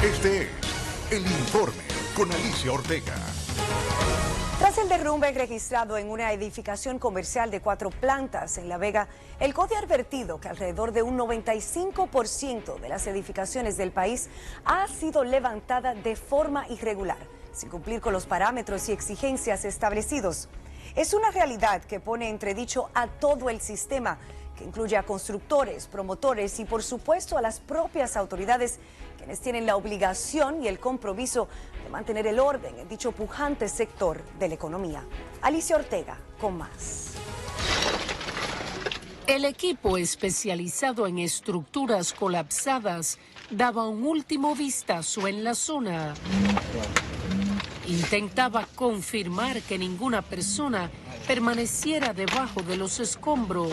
Este es El Informe con Alicia Ortega. Tras el derrumbe registrado en una edificación comercial de 4 plantas en La Vega, el CODI ha advertido que alrededor de un 95% de las edificaciones del país ha sido levantada de forma irregular, sin cumplir con los parámetros y exigencias establecidos. Es una realidad que pone en entredicho a todo el sistema, que incluye a constructores, promotores y por supuesto a las propias autoridades, quienes tienen la obligación y el compromiso de mantener el orden en dicho pujante sector de la economía. Alicia Ortega con más. El equipo especializado en estructuras colapsadas daba un último vistazo en la zona. Intentaba confirmar que ninguna persona permaneciera debajo de los escombros.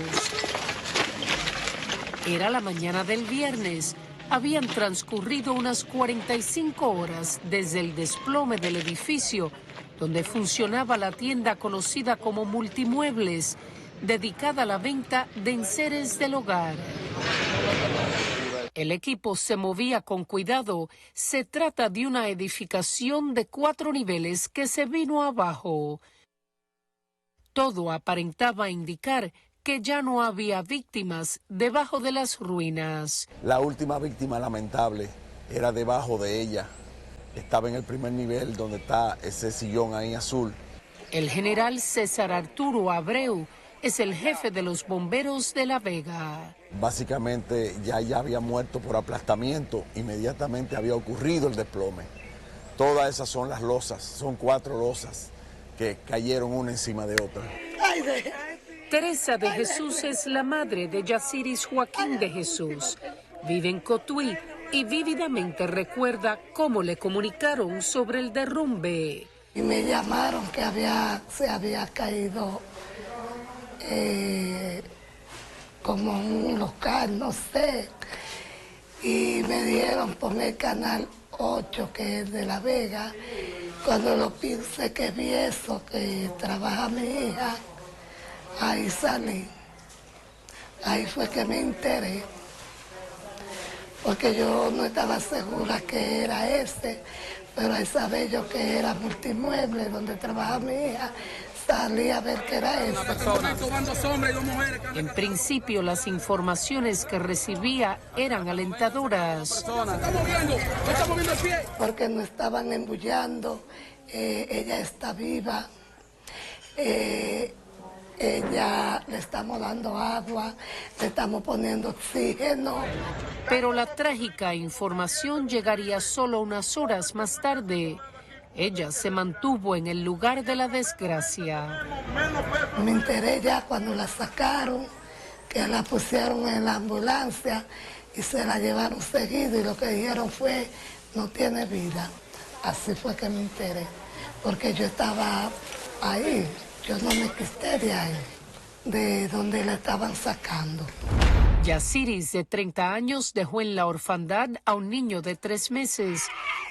Era la mañana del viernes. Habían transcurrido unas 45 horas desde el desplome del edificio, donde funcionaba la tienda conocida como Multimuebles, dedicada a la venta de enseres del hogar. El equipo se movía con cuidado. Se trata de una edificación de 4 niveles que se vino abajo. Todo aparentaba indicar que ya no había víctimas debajo de las ruinas. La última víctima lamentable era debajo de ella. Estaba en el primer nivel donde está ese sillón ahí azul. El general César Arturo Abreu es el jefe de los bomberos de La Vega. Básicamente ya había muerto por aplastamiento, inmediatamente había ocurrido el desplome. Todas esas son las losas, son 4 losas que cayeron una encima de otra. Teresa de Jesús es la madre de Yasiris Joaquín de Jesús. Vive en Cotuí y vívidamente recuerda cómo le comunicaron sobre el derrumbe. Y me llamaron que se había caído como un local, no sé. Y me dieron por el canal 8, que es de La Vega. Cuando lo pensé que vi eso, que trabaja mi hija, ahí salí. Ahí fue que me enteré. Porque yo no estaba segura que era ese, pero ahí sabía yo que era Multimuebles, donde trabaja mi hija. Salí a ver qué era eso. En principio, las informaciones que recibía eran alentadoras. Porque no estaban embullando, ella está viva, ella le estamos dando agua, le estamos poniendo oxígeno. Pero la trágica información llegaría solo unas horas más tarde. Ella se mantuvo en el lugar de la desgracia. Me enteré ya cuando la sacaron, que la pusieron en la ambulancia y se la llevaron seguido y lo que dijeron fue, no tiene vida. Así fue que me enteré, porque yo estaba ahí, yo no me quité de ahí, de donde la estaban sacando. Yasiris, de 30 años, dejó en la orfandad a un niño de 3 meses.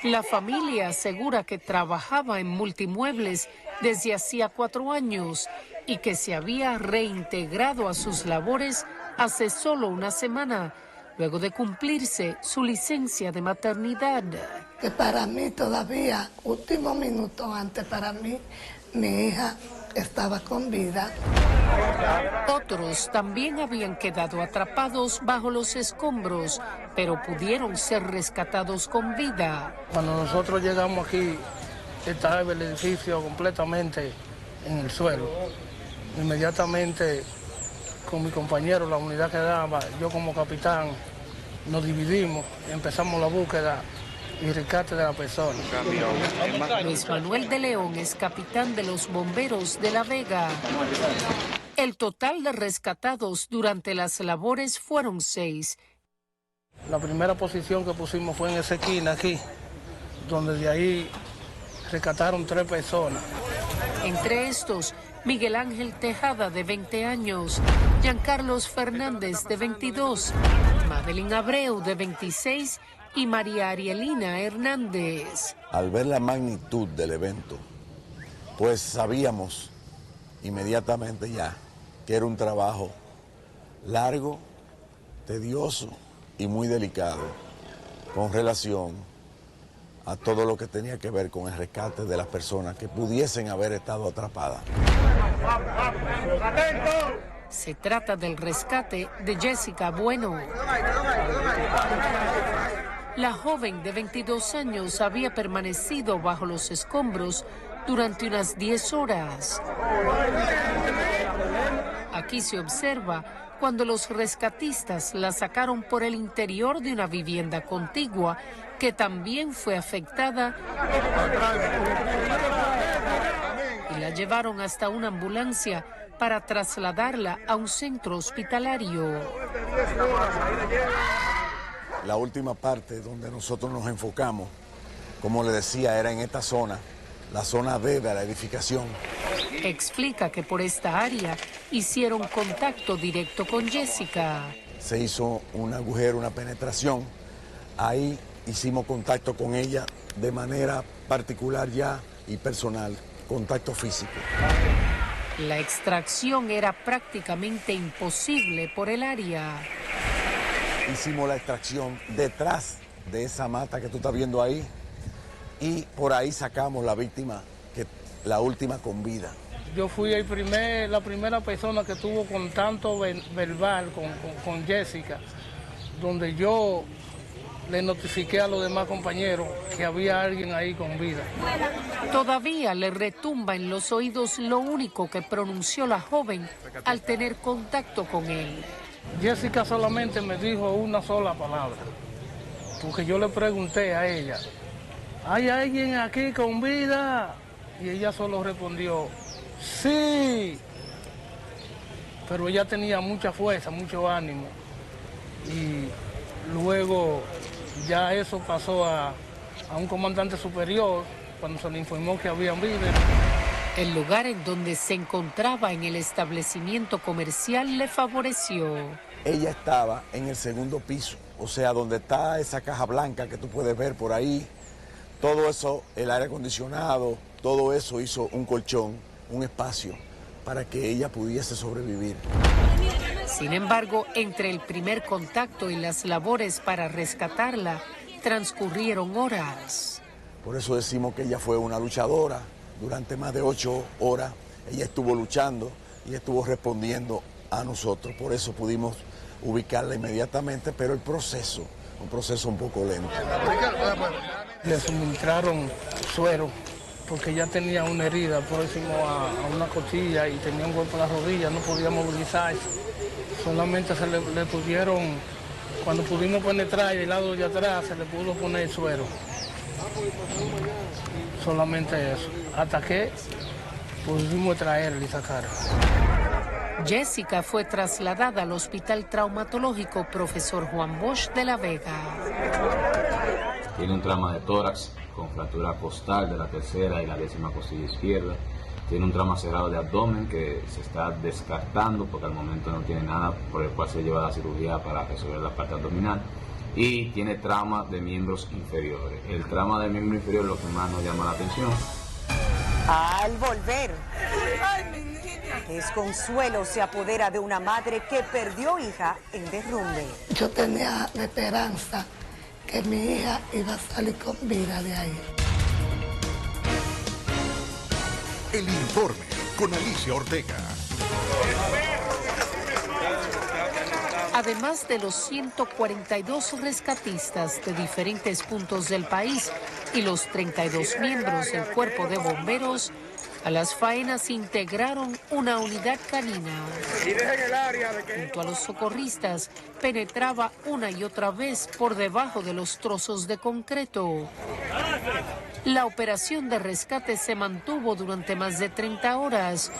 La familia asegura que trabajaba en Multimuebles desde hacía 4 años y que se había reintegrado a sus labores hace solo una semana, luego de cumplirse su licencia de maternidad. Que para mí todavía, último minuto antes, para mí, mi hija estaba con vida. Otros también habían quedado atrapados bajo los escombros, pero pudieron ser rescatados con vida. Cuando nosotros llegamos aquí, estaba el edificio completamente en el suelo. Inmediatamente, con mi compañero, la unidad que daba, yo como capitán, nos dividimos, empezamos la búsqueda y rescate de la persona. Luis Manuel de León es capitán de los bomberos de La Vega. El total de rescatados durante las labores fueron 6. La primera posición que pusimos fue en esa esquina aquí, donde de ahí rescataron 3 personas. Entre estos, Miguel Ángel Tejada, de 20 años, Giancarlos Fernández, de 22, Madeline Abreu, de 26, y María Arielina Hernández. Al ver la magnitud del evento, pues sabíamos inmediatamente ya que era un trabajo largo, tedioso y muy delicado con relación a todo lo que tenía que ver con el rescate de las personas que pudiesen haber estado atrapadas. Se trata del rescate de Jessica Bueno. La joven de 22 años había permanecido bajo los escombros durante unas 10 horas. Aquí se observa cuando los rescatistas la sacaron por el interior de una vivienda contigua que también fue afectada y la llevaron hasta una ambulancia para trasladarla a un centro hospitalario. La última parte donde nosotros nos enfocamos, como le decía, era en esta zona, la zona D de la edificación. Explica que por esta área hicieron contacto directo con Jessica. Se hizo un agujero, una penetración. Ahí hicimos contacto con ella de manera particular ya y personal, contacto físico. La extracción era prácticamente imposible por el área. Hicimos la extracción detrás de esa mata que tú estás viendo ahí y por ahí sacamos la víctima, la última con vida. Yo fui la primera persona que tuvo contacto verbal con Jessica, donde yo le notifiqué a los demás compañeros que había alguien ahí con vida. Todavía le retumba en los oídos lo único que pronunció la joven al tener contacto con él. Jessica solamente me dijo una sola palabra, porque yo le pregunté a ella, ¿hay alguien aquí con vida? Y ella solo respondió, sí. Pero ella tenía mucha fuerza, mucho ánimo. Y luego ya eso pasó a un comandante superior cuando se le informó que había vida. El lugar en donde se encontraba en el establecimiento comercial le favoreció. Ella estaba en el segundo piso, o sea, donde está esa caja blanca que tú puedes ver por ahí. Todo eso, el aire acondicionado, todo eso hizo un colchón, un espacio para que ella pudiese sobrevivir. Sin embargo, entre el primer contacto y las labores para rescatarla, transcurrieron horas. Por eso decimos que ella fue una luchadora. Durante más de 8 horas ella estuvo luchando y estuvo respondiendo a nosotros. Por eso pudimos ubicarla inmediatamente, pero el proceso, un proceso un poco lento. Le suministraron suero porque ella tenía una herida próximo a una costilla y tenía un golpe en la rodilla, no podía movilizarse. Solamente se le pudieron, cuando pudimos penetrar el lado de atrás, se le pudo poner suero. Solamente eso, hasta que pudimos traerla y sacarla. Jessica fue trasladada al Hospital Traumatológico Profesor Juan Bosch de La Vega. Tiene un trauma de tórax con fractura costal de la tercera y la 10ª costilla izquierda. Tiene un trauma cerrado de abdomen que se está descartando porque al momento no tiene nada por el cual se lleva la cirugía para resolver la parte abdominal. Y tiene trauma de miembros inferiores. El trauma del miembro inferior es lo que más nos llama la atención. Al volver, desconsuelo se apodera de una madre que perdió hija en derrumbe. Yo tenía la esperanza que mi hija iba a salir con vida de ahí. El informe con Alicia Ortega. Además de los 142 rescatistas de diferentes puntos del país y los 32 miembros del Cuerpo de Bomberos, a las faenas integraron una unidad canina. Junto a los socorristas, penetraba una y otra vez por debajo de los trozos de concreto. La operación de rescate se mantuvo durante más de 30 horas,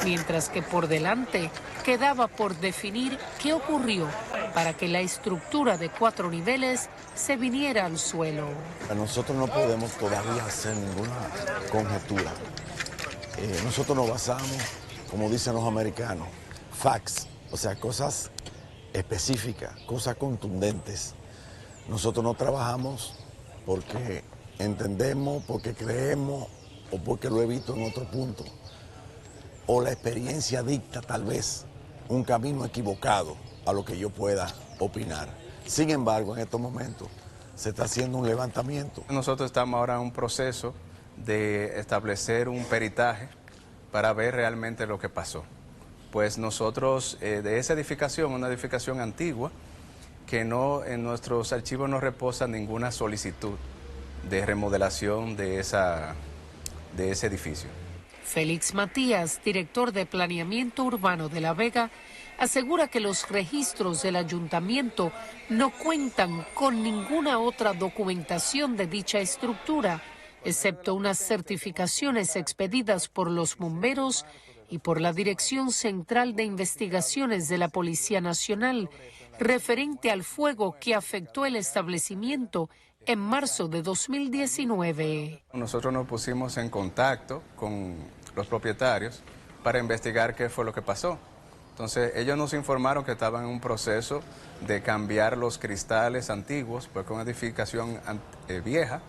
mientras que por delante quedaba por definir qué ocurrió para que la estructura de 4 niveles se viniera al suelo. Nosotros no podemos todavía hacer ninguna conjetura. Nosotros nos basamos, como dicen los americanos, facts, o sea, cosas específicas, cosas contundentes. Nosotros no trabajamos porque entendemos, porque creemos o porque lo he visto en otro punto. O la experiencia dicta tal vez un camino equivocado a lo que yo pueda opinar. Sin embargo, en estos momentos se está haciendo un levantamiento. Nosotros estamos ahora en un proceso de establecer un peritaje para ver realmente lo que pasó. Pues nosotros, de esa edificación, una edificación antigua, que no en nuestros archivos no reposa ninguna solicitud de remodelación de ese edificio. Félix Matías, director de Planeamiento Urbano de La Vega, asegura que los registros del ayuntamiento no cuentan con ninguna otra documentación de dicha estructura, excepto unas certificaciones expedidas por los bomberos y por la Dirección Central de Investigaciones de la Policía Nacional, referente al fuego que afectó el establecimiento en marzo de 2019. Nosotros nos pusimos en contacto con los propietarios para investigar qué fue lo que pasó. Entonces, ellos nos informaron que estaban en un proceso de cambiar los cristales antiguos, porque es una edificación vieja,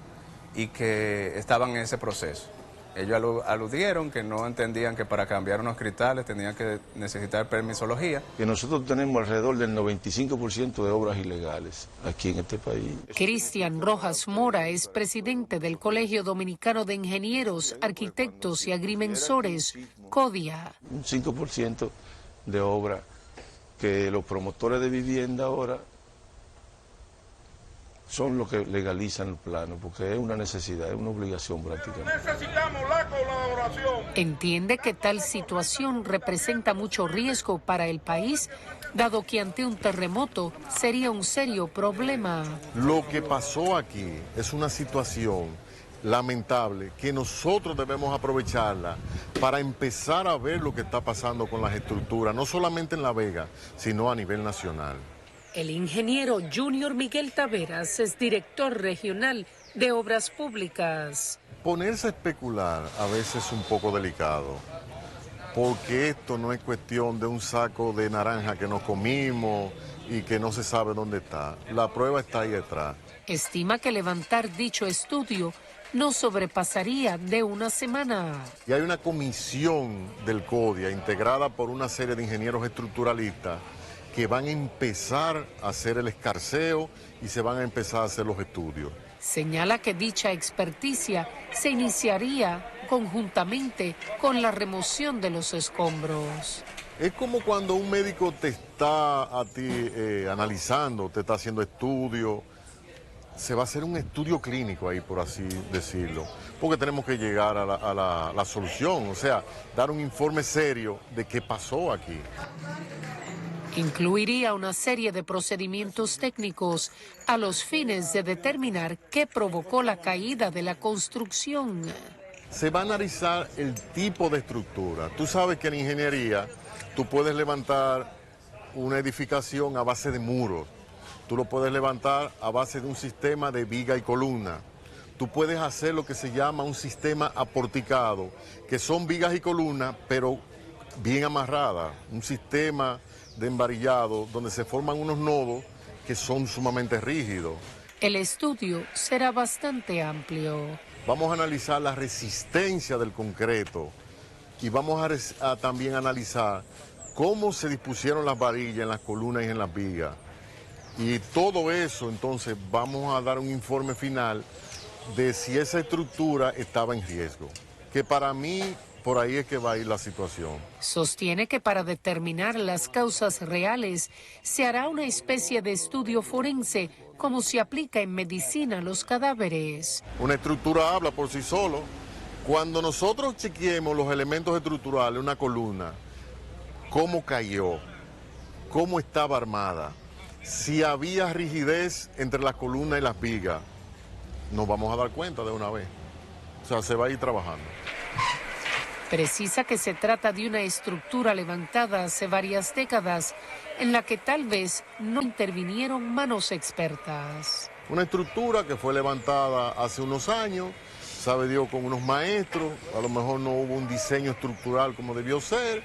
y que estaban en ese proceso. Ellos aludieron que no entendían que para cambiar unos cristales tenían que necesitar permisología. Que nosotros tenemos alrededor del 95% de obras ilegales aquí en este país. Cristian Rojas Mora es presidente del Colegio Dominicano de Ingenieros, Arquitectos y Agrimensores, CODIA. Un 5% de obra que los promotores de vivienda ahora son los que legalizan el plano, porque es una necesidad, es una obligación prácticamente. Necesitamos la colaboración. Entiende que tal situación representa mucho riesgo para el país, dado que ante un terremoto sería un serio problema. Lo que pasó aquí es una situación lamentable que nosotros debemos aprovecharla para empezar a ver lo que está pasando con las estructuras, no solamente en La Vega, sino a nivel nacional. El ingeniero Junior Miguel Taveras es director regional de Obras Públicas. Ponerse a especular a veces es un poco delicado, porque esto no es cuestión de un saco de naranja que nos comimos y que no se sabe dónde está. La prueba está ahí detrás. Estima que levantar dicho estudio no sobrepasaría de una semana. Y hay una comisión del CODIA integrada por una serie de ingenieros estructuralistas que van a empezar a hacer el escarceo y se van a empezar a hacer los estudios. Señala que dicha experticia se iniciaría conjuntamente con la remoción de los escombros. Es como cuando un médico te está a ti analizando, te está haciendo estudio. Se va a hacer un estudio clínico ahí, por así decirlo, porque tenemos que llegar a la solución, o sea, dar un informe serio de qué pasó aquí. Incluiría una serie de procedimientos técnicos a los fines de determinar qué provocó la caída de la construcción. Se va a analizar el tipo de estructura. Tú sabes que en ingeniería tú puedes levantar una edificación a base de muros. Tú lo puedes levantar a base de un sistema de viga y columna. Tú puedes hacer lo que se llama un sistema aporticado, que son vigas y columnas, pero bien amarradas. Un sistema de embarillado donde se forman unos nodos que son sumamente rígidos. El estudio será bastante amplio. Vamos a analizar la resistencia del concreto y vamos a también analizar cómo se dispusieron las varillas en las columnas y en las vigas. Y todo eso, entonces, vamos a dar un informe final de si esa estructura estaba en riesgo. Que para mí, por ahí es que va a ir la situación. Sostiene que para determinar las causas reales se hará una especie de estudio forense, como se aplica en medicina a los cadáveres. Una estructura habla por sí solo. Cuando nosotros chequeemos los elementos estructurales, una columna, cómo cayó, cómo estaba armada, si había rigidez entre las columnas y las vigas, nos vamos a dar cuenta de una vez. O sea, se va a ir trabajando. Precisa que se trata de una estructura levantada hace varias décadas, en la que tal vez no intervinieron manos expertas. Una estructura que fue levantada hace unos años, sabe Dios, con unos maestros, a lo mejor no hubo un diseño estructural como debió ser,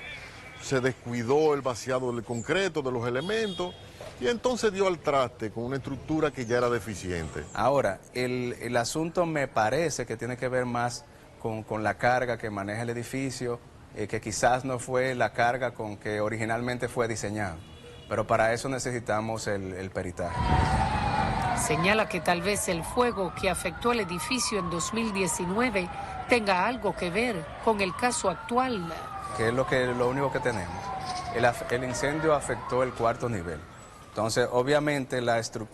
se descuidó el vaciado del concreto, de los elementos, y entonces dio al traste con una estructura que ya era deficiente. Ahora, el asunto me parece que tiene que ver más con la carga que maneja el edificio, que quizás no fue la carga con que originalmente fue diseñado, pero para eso necesitamos el peritaje. Señala que tal vez el fuego que afectó el edificio en 2019 tenga algo que ver con el caso actual. Que es lo único que tenemos. El incendio afectó el cuarto nivel. Entonces, obviamente,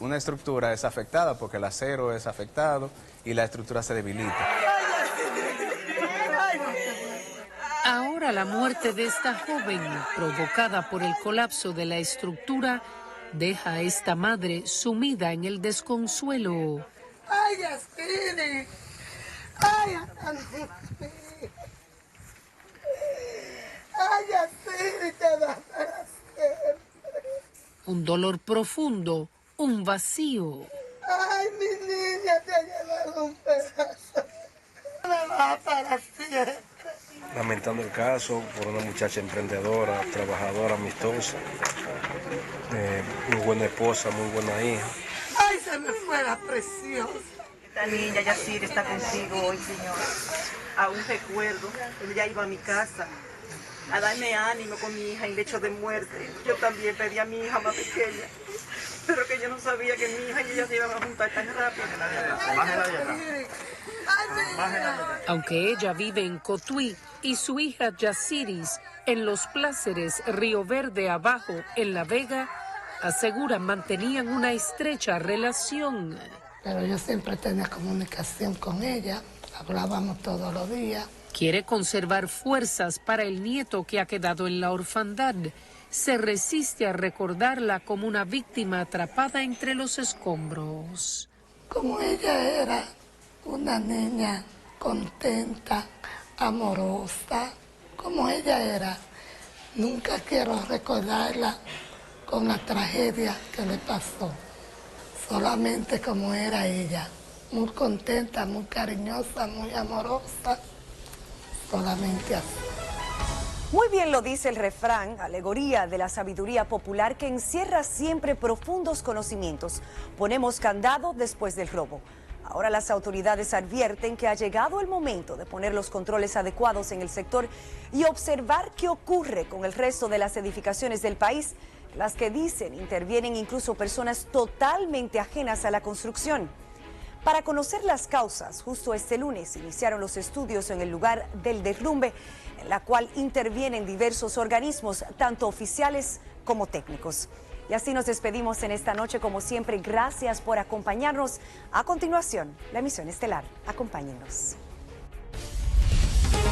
una estructura es afectada porque el acero es afectado y la estructura se debilita. Ahora la muerte de esta joven, provocada por el colapso de la estructura, deja a esta madre sumida en el desconsuelo. ¡Ay, Yacine! ¡Ay, Yacine, te da para siempre! Un dolor profundo, un vacío. ¡Ay, mi niña, te ha llevado un pedazo! Me va para siempre. Lamentando el caso por una muchacha emprendedora, trabajadora, amistosa, muy buena esposa, muy buena hija. ¡Ay, se me fue la preciosa! Esta niña, Yacir, está contigo hoy, Señor. Aún recuerdo cuando ella iba a mi casa a darme ánimo con mi hija en lecho de muerte. Yo también pedí a mi hija más pequeña, pero que yo no sabía que mi hija y ella se iban a juntar tan rápido. Aunque ella vive en Cotuí y su hija Yaciris en Los Pláceres, Río Verde Abajo, en La Vega, aseguran mantenían una estrecha relación. Pero yo siempre tenía comunicación con ella, hablábamos todos los días. Quiere conservar fuerzas para el nieto que ha quedado en la orfandad. Se resiste a recordarla como una víctima atrapada entre los escombros. Como ella era una niña contenta, amorosa, como ella era, nunca quiero recordarla con la tragedia que le pasó. Solamente como era ella, muy contenta, muy cariñosa, muy amorosa, solamente así. Muy bien lo dice el refrán, alegoría de la sabiduría popular que encierra siempre profundos conocimientos. Ponemos candado después del robo. Ahora las autoridades advierten que ha llegado el momento de poner los controles adecuados en el sector y observar qué ocurre con el resto de las edificaciones del país, las que dicen intervienen incluso personas totalmente ajenas a la construcción. Para conocer las causas, justo este lunes iniciaron los estudios en el lugar del derrumbe, en la cual intervienen diversos organismos, tanto oficiales como técnicos. Y así nos despedimos en esta noche, como siempre, gracias por acompañarnos. A continuación, la emisión estelar. Acompáñenos.